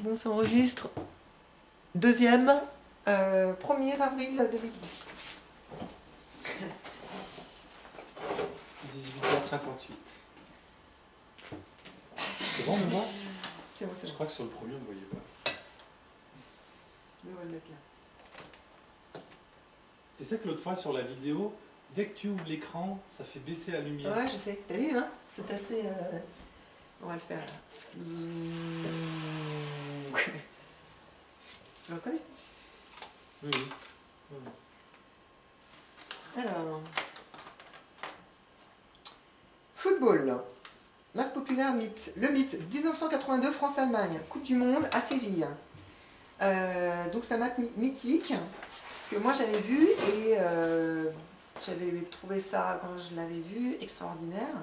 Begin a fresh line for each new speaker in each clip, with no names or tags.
Bon, ça enregistre. Deuxième, 1er avril 2010.
18h58. C'est bon, Maman?
C'est bon, c'est
Je
bon.
crois que sur le premier, on ne voyait pas.
On va le mettre là.
Tu sais que l'autre fois, sur la vidéo, dès que tu ouvres l'écran, ça fait baisser la lumière.
Ouais, je sais. T'as vu, hein? C'est assez... On va le faire là. Tu le reconnais?
Oui, oui.
Alors... Football. Masse populaire, mythe. Le mythe, 1982, France-Allemagne. Coupe du Monde à Séville. Donc c'est un match mythique que moi j'avais vu et j'avais trouvé ça, quand je l'avais vu, extraordinaire.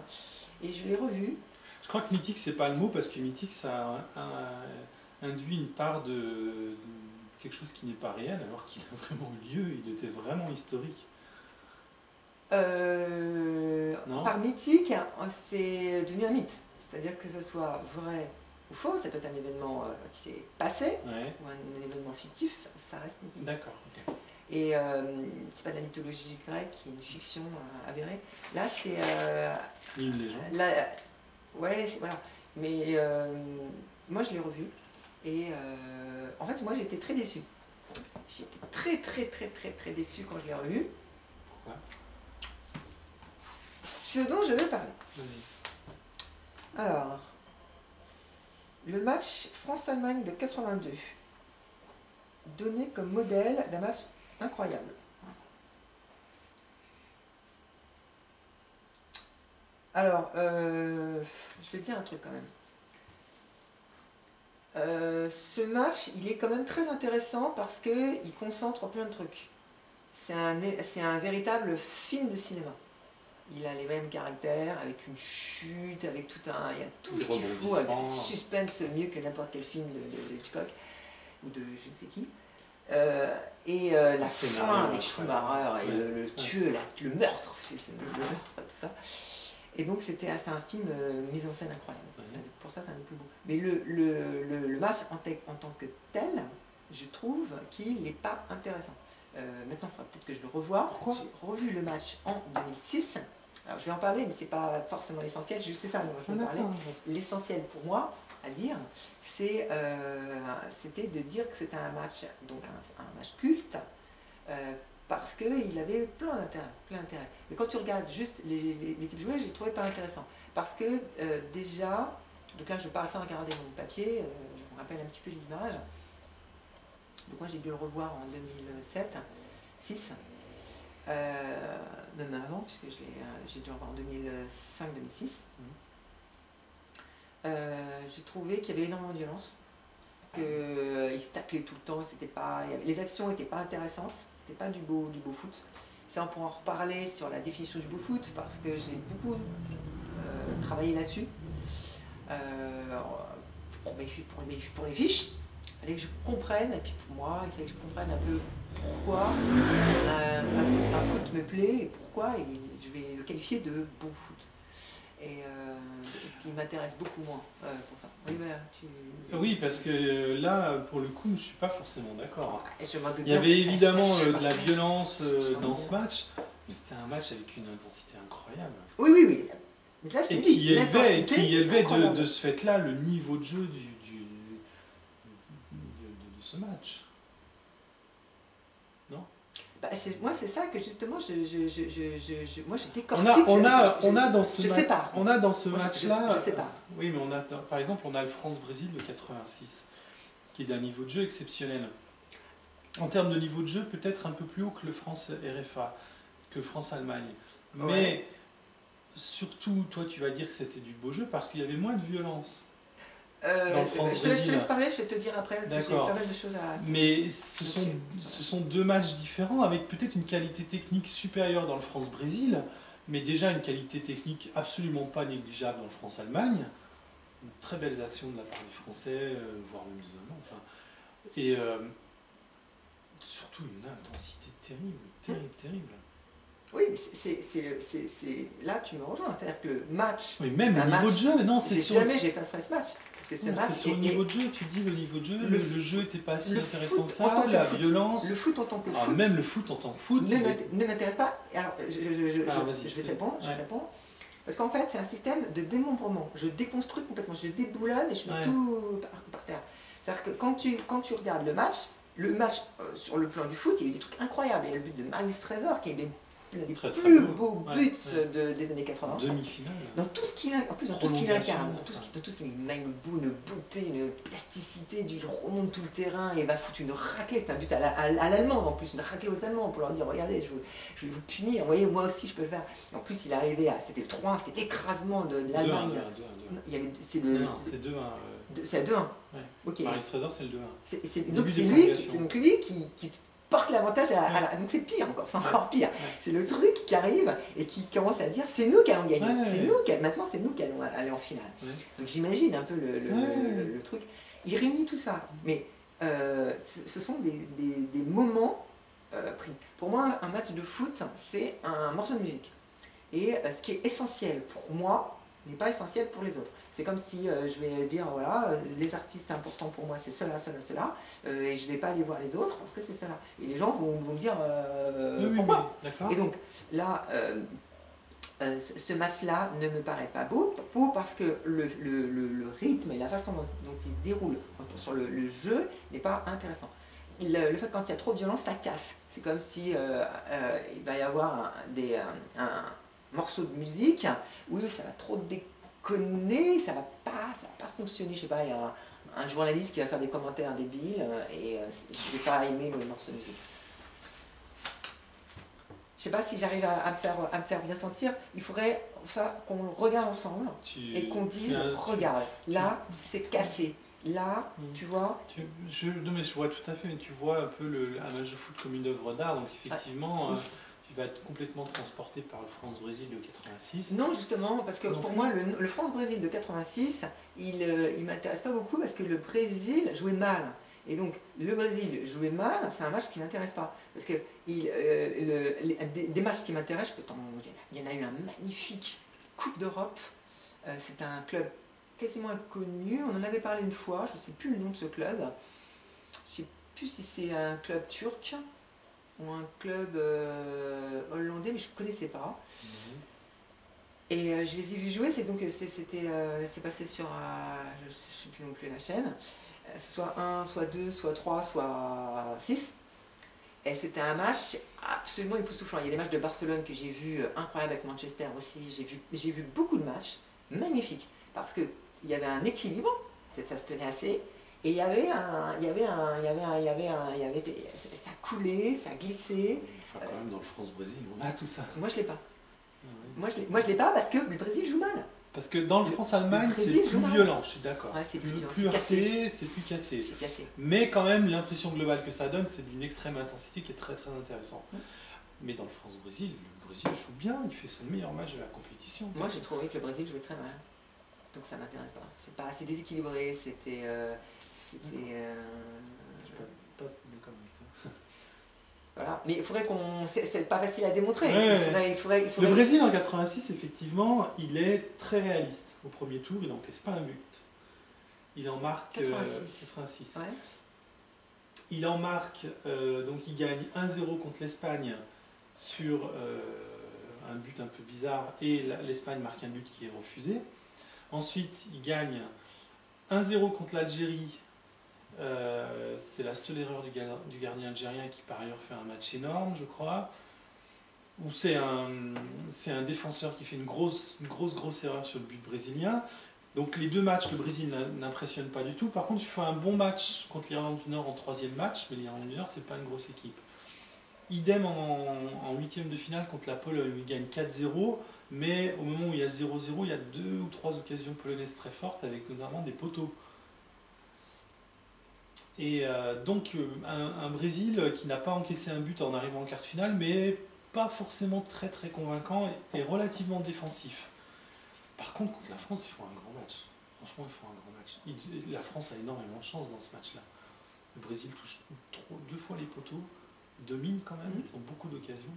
Et je l'ai revu.
Je crois que mythique, c'est pas le mot, parce que mythique, ça induit une part de quelque chose qui n'est pas réel, alors qu'il a vraiment eu lieu, il était vraiment historique. Non.
Par mythique, c'est devenu un mythe. C'est-à-dire que ce soit vrai ou faux, ça peut être un événement qui s'est passé,
Ouais.
ou un événement fictif, ça reste mythique.
D'accord. Ok.
Et c'est pas de la mythologie grecque, qui est une fiction avérée. Là, c'est...
Une légende.
Ouais, voilà. Mais moi, je l'ai revu. Et en fait, moi, j'étais très déçue. J'étais très déçue quand je l'ai revu.
Pourquoi?
Ce dont je vais parler.
Vas-y.
Alors, le match France-Allemagne de 82, donné comme modèle d'un match incroyable. Alors, je vais te dire un truc quand même. Ce match, il est quand même très intéressant parce qu'il concentre plein de trucs. C'est un véritable film de cinéma. Il a les mêmes caractères, avec une chute, avec tout un... Il y a tout ce qu'il faut, avec un suspense mieux que n'importe quel film de Hitchcock, ou de je ne sais qui. La fin avec Schumacher, et le tueur, le meurtre, le meurtre, tout ça. Et donc c'était un film mise en scène incroyable. Pour ça, c'est un des plus beaux. Mais le match en tant que tel, je trouve qu'il n'est pas intéressant. Maintenant, il faudra peut-être que je le revoie. J'ai revu le match en 2006. Alors, je vais en parler, mais ce n'est pas forcément l'essentiel. Je sais ça, moi, je vais en parler. L'essentiel pour moi, à dire, c'était de dire que c'était un match, donc un match culte, parce qu'il avait plein d'intérêt. Mais quand tu regardes juste les types joués, je les trouvais pas intéressants. Parce que déjà, donc là je parle sans regarder mon papier, je me rappelle un petit peu l'image. Donc moi j'ai dû le revoir en 2007, 6, même avant, puisque j'ai dû le revoir en 2005-2006. J'ai trouvé qu'il y avait énormément de violence, qu'ils se taclaient tout le temps, les actions n'étaient pas intéressantes, c'était pas du beau foot. Ça, on pourra en reparler sur la définition du beau foot, parce que j'ai beaucoup travaillé là-dessus. Pour les fiches, il fallait que je comprenne, et puis pour moi, il fallait que je comprenne un peu pourquoi un foot me plaît, et pourquoi je vais le qualifier de bon foot. Et qui m'intéresse beaucoup moins pour ça. Oui, voilà,
Oui, parce que là, pour le coup, je ne suis pas forcément d'accord. Il y
bien,
avait évidemment de la violence dans ce match, mais c'était un match avec une intensité incroyable.
Oui. Mais là, je
et
t'ai dit,
qui élevait de ce fait-là le niveau de jeu de ce match. Non?
Bah, moi, c'est ça que justement, moi, je décortique.
On a dans ce match-là.
Je sais pas.
Oui, mais par exemple, on a le France-Brésil de 86, qui est d'un niveau de jeu exceptionnel. En termes de niveau de jeu, peut-être un peu plus haut que le France-RFA, que France-Allemagne. Mais surtout, toi, tu vas dire que c'était du beau jeu parce qu'il y avait moins de violence.
Je te laisse parler, je vais te dire après, parce que j'ai pas mal de choses à...
Mais ce sont deux matchs différents, avec peut-être une qualité technique supérieure dans le France-Brésil, mais déjà une qualité technique absolument pas négligeable dans le France-Allemagne. Très belles actions de la part des Français, voire même des Allemands. Enfin, et surtout une intensité terrible.
Oui, mais là tu me rejoins, c'est-à-dire que le match...
Oui, même
c'est
le
un
niveau
match-
de jeu, non, c'est sur...
Jamais j'effacerai ce match. Parce que ce
Non,
match
c'est sur le niveau de jeu, tu dis le niveau de jeu, le jeu n'était pas si
le
intéressant que
foot en tant
ça,
que
la
foot.
violence.
Le foot en tant que
Ah,
foot
même le foot en tant que foot.
ne m'intéresse pas. Alors,
Ah, vas-y,
je vais te répondre,
ouais.
Parce qu'en fait, c'est un système de démembrement. Je déconstruis complètement, je déboulonne et je mets
Ouais.
tout par terre. C'est-à-dire que quand tu regardes le match sur le plan du foot, il y a eu des trucs incroyables. Il y a le but de Marius Trésor qui est l'un des
Très, très
plus
beau.
beaux
Ouais,
buts
ouais.
des années 80.
Demi-finale.
Dans tout ce qu'il a, en plus dans tout ce qu'il
Prolongation,
incarne, dans tout ce qu'il met une beauté, une plasticité, il remonte tout le terrain et va foutre une raclée. C'est un but à l'allemand en plus, une raclée aux Allemands pour leur dire regardez, je vais vous punir, voyez, moi aussi je peux le faire. Et en plus il est arrivé c'était le 3-1, c'était l'écrasement de l'Allemagne.
2-1.
C'est
Non, c'est 2-1.
C'est à 2-1.
Ouais.
Ok.
Marius Trésor, c'est le 2-1.
Donc c'est lui qui porte l'avantage donc c'est pire encore, c'est encore pire.
Ouais.
C'est le truc qui arrive et qui commence à dire c'est nous qui allons gagner, maintenant c'est nous qui allons aller en finale.
Ouais.
Donc j'imagine un peu le truc. Il réunit tout ça, mais ce sont des moments pris. Pour moi, un match de foot, c'est un morceau de musique. Et ce qui est essentiel pour moi n'est pas essentiel pour les autres. C'est comme si je vais dire, voilà, les artistes importants pour moi, c'est cela, et je ne vais pas aller voir les autres parce que c'est cela. Et les gens vont me dire, pourquoi ? Et donc, là, ce match-là ne me paraît pas beau parce que le rythme et la façon dont il se déroule sur le jeu n'est pas intéressant. Le fait que quand il y a trop de violence, ça casse. C'est comme si il va y avoir un morceau de musique où ça va trop déconner, ça va pas fonctionner. Je sais pas, il y a un journaliste qui va faire des commentaires débiles et je vais pas aimer le morceau de musique. Je sais pas si j'arrive à me faire bien sentir. Il faudrait qu'on le regarde ensemble et qu'on dise regarde, là c'est cassé. Là, tu vois.
Non mais je vois tout à fait. Tu vois un peu un match de foot comme une œuvre d'art. Donc effectivement, tu vas être complètement transporté par le France-Brésil de 86.
Non, justement, parce que pour moi, le France-Brésil de 86, il m'intéresse pas beaucoup parce que le Brésil jouait mal. Et donc, le Brésil jouait mal, c'est un match qui m'intéresse pas. Parce que des matchs qui m'intéressent, il y en a eu un magnifique Coupe d'Europe. C'est un club quasiment inconnu. On en avait parlé une fois, je ne sais plus le nom de ce club. Je ne sais plus si c'est un club turc ou un club hollandais, mais je ne connaissais pas. Et je les ai vus jouer, c'est passé sur, je ne sais plus non plus la chaîne, soit 1, soit 2, soit 3, soit 6. Et c'était un match absolument époustouflant. Il y a des matchs de Barcelone que j'ai vus incroyables avec Manchester aussi. J'ai vu beaucoup de matchs magnifiques parce qu'il y avait un équilibre, ça se tenait assez. Et ça coulait, ça glissait.
Enfin, quand même dans le France-Brésil, on a tout ça.
Moi je l'ai pas. Moi je l'ai pas parce que le Brésil joue mal.
Parce que dans le France-Allemagne, c'est plus violent, je suis d'accord.
Ouais, c'est
plus heurté, c'est plus cassé. Mais quand même, l'impression globale que ça donne, c'est d'une extrême intensité qui est très très intéressante. Mais dans le France-Brésil, le Brésil joue bien, il fait son meilleur match de la compétition.
Moi j'ai trouvé que le Brésil jouait très mal. Donc ça m'intéresse pas. C'est pas assez déséquilibré, c'était...
Je suis pas d'accord avec toi.
Voilà. Mais il faudrait qu'on... C'est pas facile à démontrer.
Ouais.
Il faudrait...
Le Brésil en 86, effectivement, il est très réaliste. Au premier tour, il n'encaisse pas un but. Il en marque 86.
Ouais.
Il en marque, donc il gagne 1-0 contre l'Espagne sur un but un peu bizarre, et l'Espagne marque un but qui est refusé. Ensuite, il gagne 1-0 contre l'Algérie. C'est la seule erreur du gardien algérien qui par ailleurs fait un match énorme, je crois. Où c'est un défenseur qui fait une grosse erreur sur le but brésilien. Donc les deux matchs, le Brésil n'impressionne pas du tout. Par contre, il fait un bon match contre l'Irlande du Nord en troisième match, mais l'Irlande du Nord, c'est pas une grosse équipe. Idem en huitième de finale contre la Pologne, où il gagne 4-0, mais au moment où il y a 0-0, il y a 2 ou 3 occasions polonaises très fortes, avec notamment des poteaux. Et donc un Brésil qui n'a pas encaissé un but en arrivant en quart de finale, mais pas forcément très très convaincant et relativement défensif. Par contre, contre la France, ils font un grand match. Franchement, ils font un grand match. La France a énormément de chance dans ce match-là. Le Brésil touche 2 fois les poteaux, domine quand même, ils ont beaucoup d'occasions.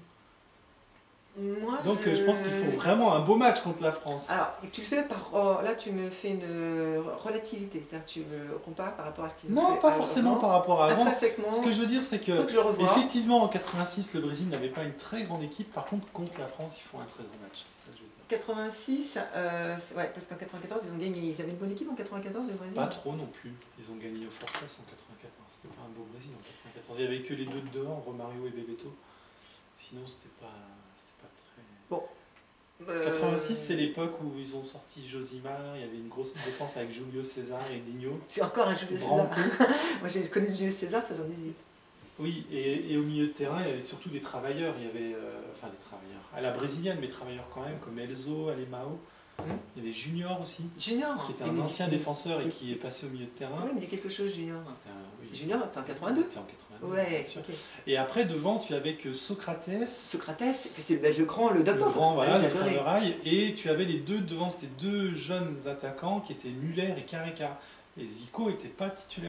Moi,
Donc je pense qu'il faut vraiment un beau match contre la France.
Alors, tu le fais par... là, tu me fais une relativité, c'est-à-dire que tu me compares par rapport à ce qu'ils ont fait.
Non, pas forcément par rapport à avant.
Intrinsèquement,
Ce que je veux dire, c'est que,
faut que je le revoie.
effectivement, en 86, le Brésil n'avait pas une très grande équipe. Par contre, contre la France, ils font un très gros match. C'est ça que je veux dire.
86, ouais, parce qu'en 94, ils ont gagné. Ils avaient une bonne équipe en 94, le Brésil?
Pas trop non plus. Ils ont gagné au Forças en 94. C'était pas un beau Brésil en 94. Il n'y avait que les deux de devant, Romario et Bebeto. Sinon, c'était pas très...
Bon.
86, c'est l'époque où ils ont sorti Josimar, il y avait une grosse défense avec Julio César et Dinho.
J'ai encore un Julio César. Moi, j'ai connu Julio César, 78.
Oui, et au milieu de terrain, il y avait surtout des travailleurs. Il y avait, enfin des travailleurs, à la brésilienne, mais travailleurs quand même, comme Elzo, Alemão. Il y avait Junior aussi,
Junior,
qui était un ancien défenseur et qui est passé au milieu de terrain.
Oui, il me dit quelque chose, Junior.
Oui,
Junior, t'es en 82?
C'était en 82.
Ouais,
ok. Et après, devant, tu avais que Socrates.
Socrates, c'est le grand, le docteur.
Le grand, voilà, le frère de rail. Et tu avais les deux devant, c'était deux jeunes attaquants qui étaient Muller et Careca. Et Zico n'était pas titulaire.